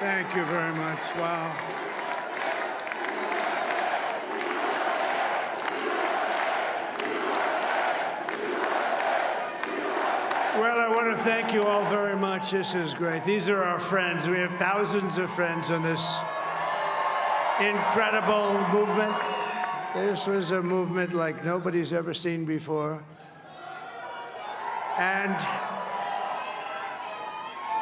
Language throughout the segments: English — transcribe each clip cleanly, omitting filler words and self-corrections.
Thank you very much. Wow. Well, I want to thank you all very much. This is great. These are our friends. We have thousands of friends on this incredible movement. This was a movement like nobody's ever seen before. And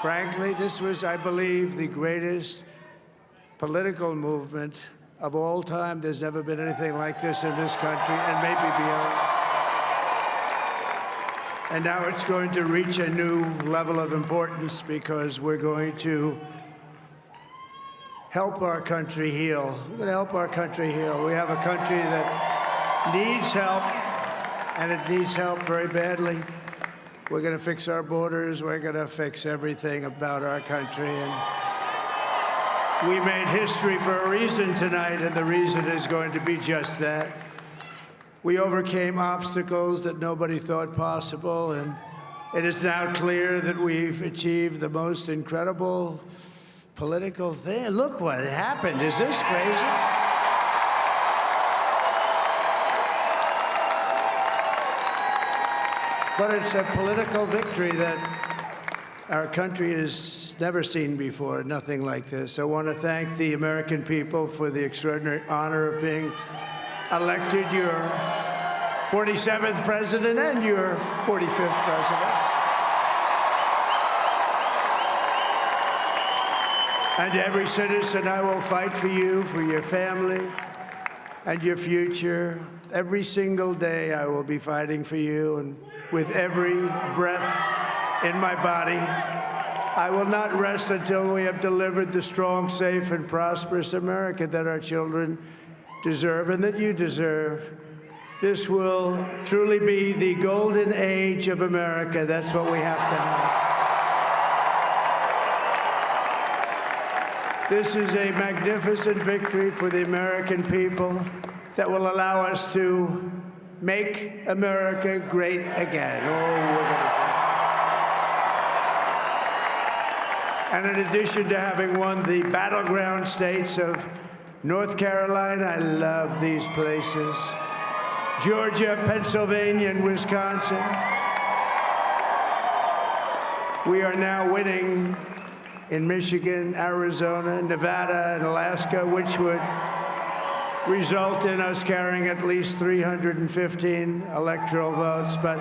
frankly, this was, I believe, the greatest political movement of all time. There's never been anything like this in this country, and maybe beyond. And now it's going to reach a new level of importance because we're going to help our country heal. We're going to help our country heal. We have a country that needs help, and it needs help very badly. We're going to fix our borders. We're going to fix everything about our country. And we made history for a reason tonight, and the reason is going to be just that. We overcame obstacles that nobody thought possible, and it is now clear that we've achieved the most incredible political thing. Look what happened. Is this crazy? But it's a political victory that our country has never seen before, nothing like this. I want to thank the American people for the extraordinary honor of being elected your 47th president and your 45th president. And every citizen, I will fight for you, for your family, and your future. Every single day, I will be fighting for you, and with every breath in my body, I will not rest until we have delivered the strong, safe, and prosperous America that our children deserve and that you deserve. This will truly be the golden age of America. That's what we have to have. This is a magnificent victory for the American people that will allow us to make America great again. And in addition to having won the battleground states of North Carolina, I love these places, Georgia, Pennsylvania, and Wisconsin, we are now winning in Michigan, Arizona, Nevada, and Alaska, which would result in us carrying at least 315 electoral votes, but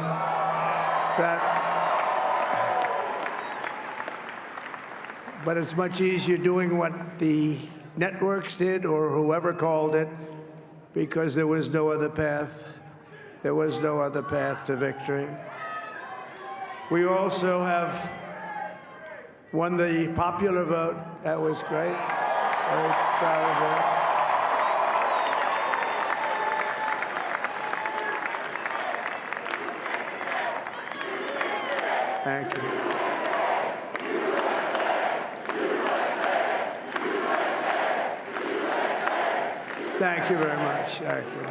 it's much easier doing what the networks did or whoever called it, because there was no other path. There was no other path to victory. We also have won the popular vote. That was great. Very proud of that. Thank you. Thank you very much. Thank you.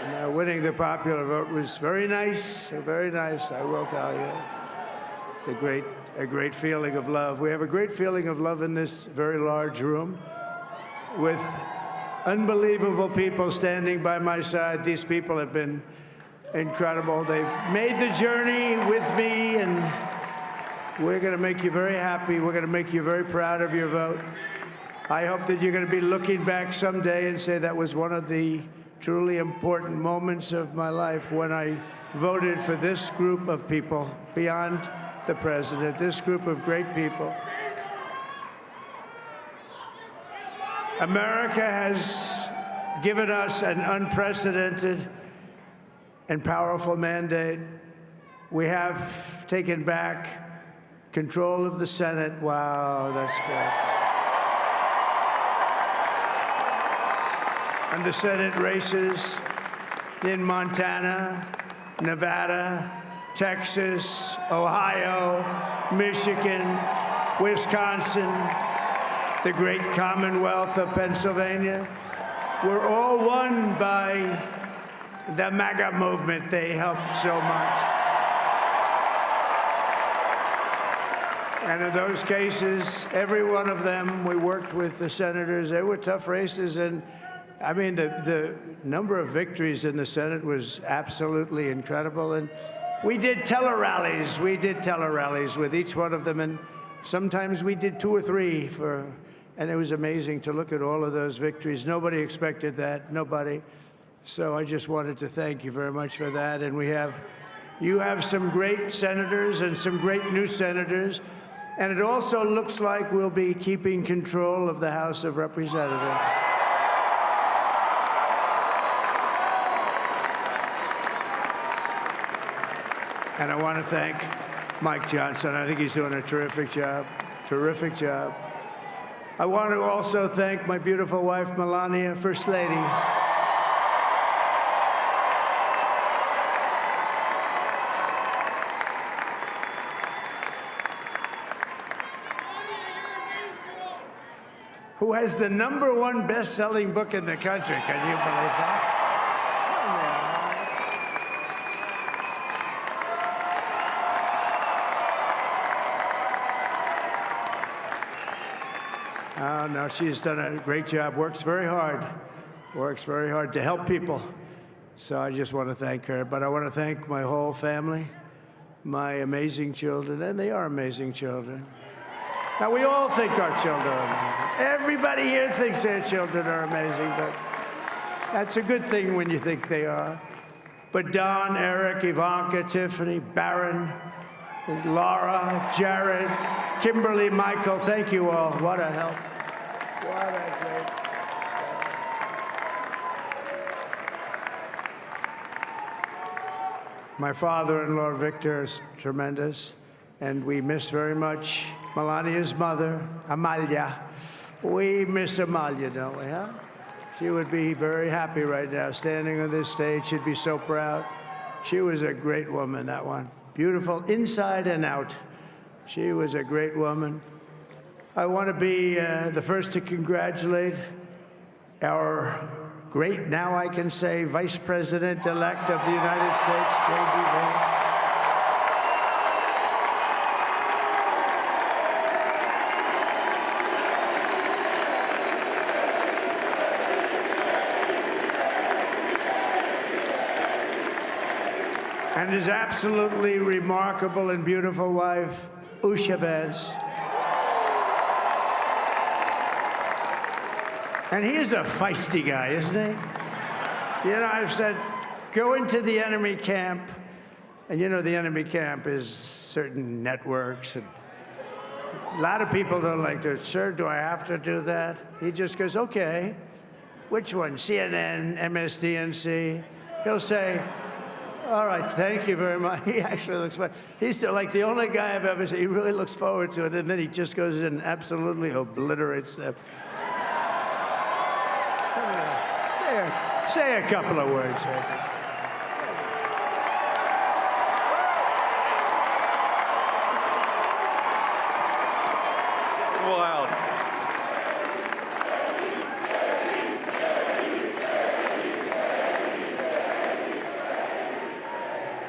And, winning the popular vote was very nice, I will tell you. It's a great feeling of love. We have a great feeling of love in this very large room with unbelievable people standing by my side. These people have been incredible. They've made the journey with me, and we're going to make you very happy. We're going to make you very proud of your vote. I hope that you're going to be looking back someday and say that was one of the truly important moments of my life when I voted for this group of people beyond the president, this group of great people. America has given us an unprecedented and powerful mandate. We have taken back control of the Senate. Wow, that's good. And the Senate races in Montana, Nevada, Texas, Ohio, Michigan, Wisconsin, the great Commonwealth of Pennsylvania, were all won by the MAGA movement. They helped so much. And in those cases, every one of them, we worked with the senators. They were tough races. And I mean, the number of victories in the Senate was absolutely incredible. And we did tele-rallies. We did tele-rallies with each one of them. And sometimes we did 2 or 3 and it was amazing to look at all of those victories. Nobody expected that, nobody. So I just wanted to thank you very much for that. And you have some great senators and some great new senators. And it also looks like we'll be keeping control of the House of Representatives. And I want to thank Mike Johnson. I think he's doing a terrific job, terrific job. I want to also thank my beautiful wife, Melania, First Lady. Who has the #1 best-selling book in the country. Can you believe that? Oh, no, she's done a great job, works very hard to help people. So I just want to thank her. But I want to thank my whole family, my amazing children, and they are amazing children. Now, we all think our children are amazing. Everybody here thinks their children are amazing, but that's a good thing when you think they are. But Don, Eric, Ivanka, Tiffany, Barron, Laura, Jared, Kimberly, Michael, thank you all. What a help. What a great. My father-in-law, Victor, is tremendous, and we miss very much Melania's mother, Amalia. We miss Amalia, don't we, huh? She would be very happy right now, standing on this stage. She'd be so proud. She was a great woman, that one. Beautiful inside and out. She was a great woman. I want to be the first to congratulate our great, now I can say, Vice President-elect of the United States, J.D. Vance. And his absolutely remarkable and beautiful wife, Usha Vance. And he's a feisty guy, isn't he? You know, I've said, go into the enemy camp. And you know, the enemy camp is certain networks. And a lot of people don't like to, sir, do I have to do that? He just goes, okay. Which one? CNN, MSDNC? He'll say, all right, thank you very much. He actually looks fun. He's still like the only guy I've ever seen. He really looks forward to it, and then he just goes in and absolutely obliterates them. Say a couple of words. Wild.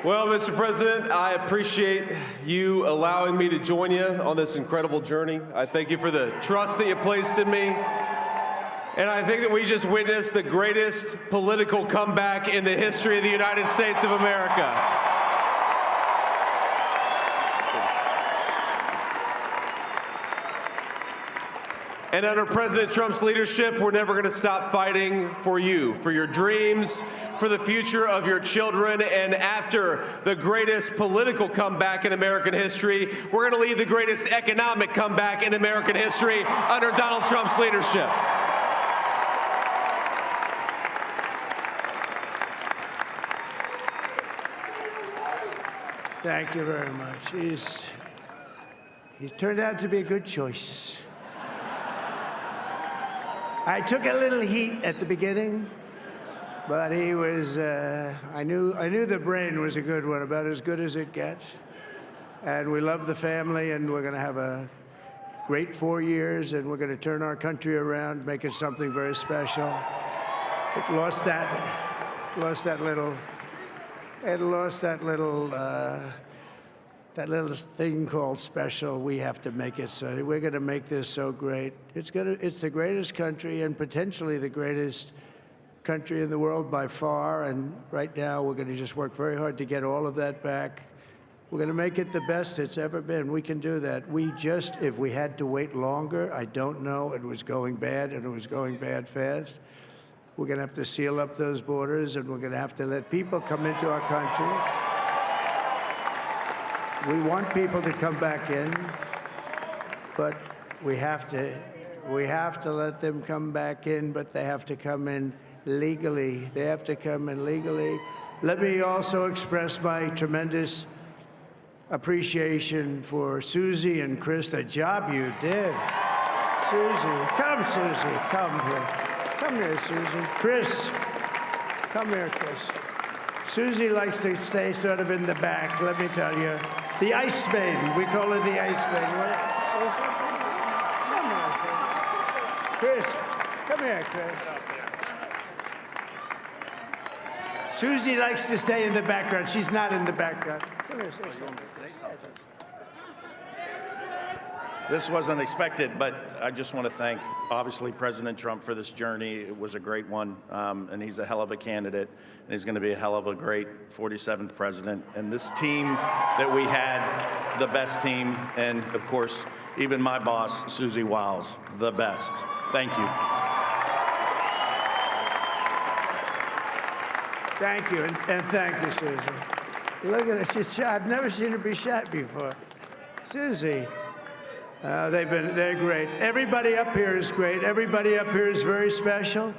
Well, Mr. President, I appreciate you allowing me to join you on this incredible journey. I thank you for the trust that you placed in me. And I think that we just witnessed the greatest political comeback in the history of the United States of America. And under President Trump's leadership, we're never going to stop fighting for you, for your dreams, for the future of your children. And after the greatest political comeback in American history, we're going to lead the greatest economic comeback in American history under Donald Trump's leadership. Thank you very much. He's turned out to be a good choice. I took a little heat at the beginning, but he was, I knew the brain was a good one, about as good as it gets. And we love the family, and we're going to have a great 4 years, and we're going to turn our country around, make it something very special. It lost that little that little thing called special, we have to make it so. We're going to make this so great. It's the greatest country and potentially the greatest country in the world by far. And right now, we're going to just work very hard to get all of that back. We're going to make it the best it's ever been. We can do that. If we had to wait longer, I don't know. It was going bad, and it was going bad fast. We're going to have to seal up those borders, and we're going to have to let people come into our country. We want people to come back in, but we have to let them come back in, but they have to come in legally. They have to come in legally. Let me also express my tremendous appreciation for Susie and Chris, the job you did. Susie, come here. Come here, Susie. Chris, come here, Chris. Susie likes to stay sort of in the back, let me tell you. The Ice Maiden, we call her the Ice Maiden. Come here, Susie. Chris, come here, Chris. Susie likes to stay in the background. She's not in the background. Come here, Susie. This wasn't expected, but I just want to thank, obviously, President Trump for this journey. It was a great one, and he's a hell of a candidate, and he's going to be a hell of a great 47th president. And this team that we had, the best team, and, of course, even my boss, Susie Wiles, the best. Thank you. Thank you, and thank you, Susie. Look at her, she's shy. I've never seen her be shy before. Susie. They're great. Everybody up here is great. Everybody up here is very special.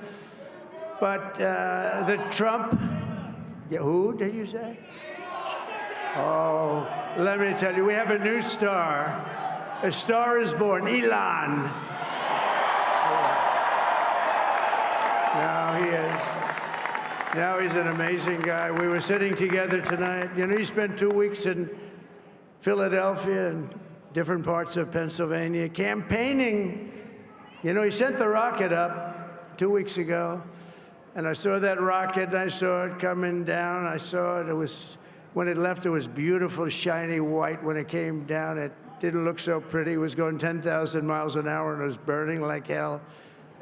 But the Trump, who did you say? Oh, let me tell you, we have a new star. A star is born, Elon. Now he is. Now he's an amazing guy. We were sitting together tonight. You know, he spent 2 weeks in Philadelphia and different parts of Pennsylvania, campaigning. You know, he sent the rocket up 2 weeks ago, and I saw that rocket, and I saw it coming down. I saw it. When it left, it was beautiful, shiny white. When it came down, it didn't look so pretty. It was going 10,000 miles an hour, and it was burning like hell.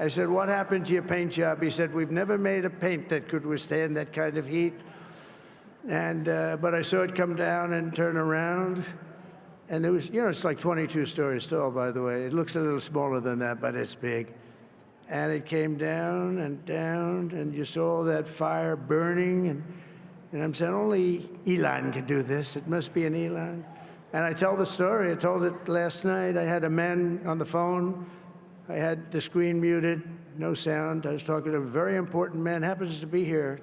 I said, what happened to your paint job? He said, we've never made a paint that could withstand that kind of heat. And but I saw it come down and turn around. And it was, you know, it's like 22 stories tall, by the way. It looks a little smaller than that, but it's big. And it came down, and you saw that fire burning. And I'm saying, only Elon can do this. It must be an Elon. And I tell the story. I told it last night. I had a man on the phone. I had the screen muted, no sound. I was talking to a very important man, happens to be here.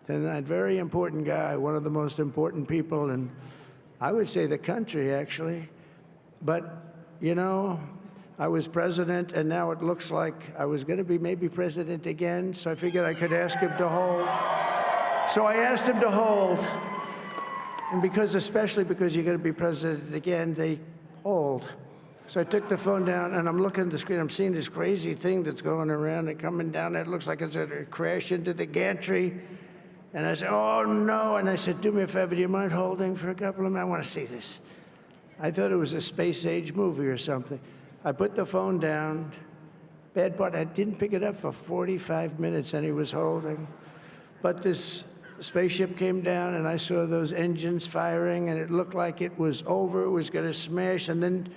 And that very important guy, one of the most important people in, I would say, the country, actually. But, you know, I was president, and now it looks like I was going to be maybe president again, so I figured I could ask him to hold. So I asked him to hold. And especially because you're going to be president again, they hold. So I took the phone down, and I'm looking at the screen. I'm seeing this crazy thing that's going around and coming down. It looks like it's going to crash into the gantry. And I said, oh, no. And I said, do me a favor, do you mind holding for a couple of minutes? I want to see this. I thought it was a space-age movie or something. I put the phone down. Bad part, I didn't pick it up for 45 minutes, and he was holding. But this spaceship came down, and I saw those engines firing, and it looked like it was over. It was going to smash. And then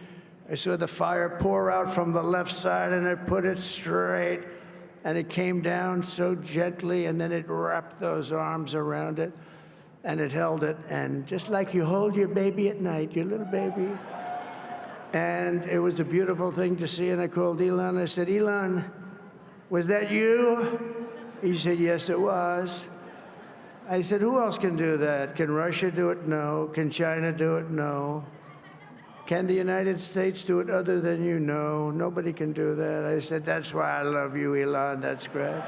I saw the fire pour out from the left side, and I put it straight. And it came down so gently, and then it wrapped those arms around it, and it held it. And just like you hold your baby at night, your little baby. And it was a beautiful thing to see. And I called Elon. I said, Elon, was that you? He said, yes, it was. I said, who else can do that? Can Russia do it? No. Can China do it? No. Can the United States do it other than you? No, nobody can do that. I said, that's why I love you, Elon. That's great.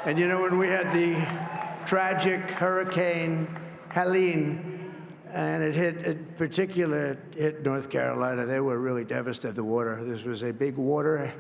And you know, when we had the tragic Hurricane Helene, and it hit North Carolina, they were really devastated, the water. This was a big water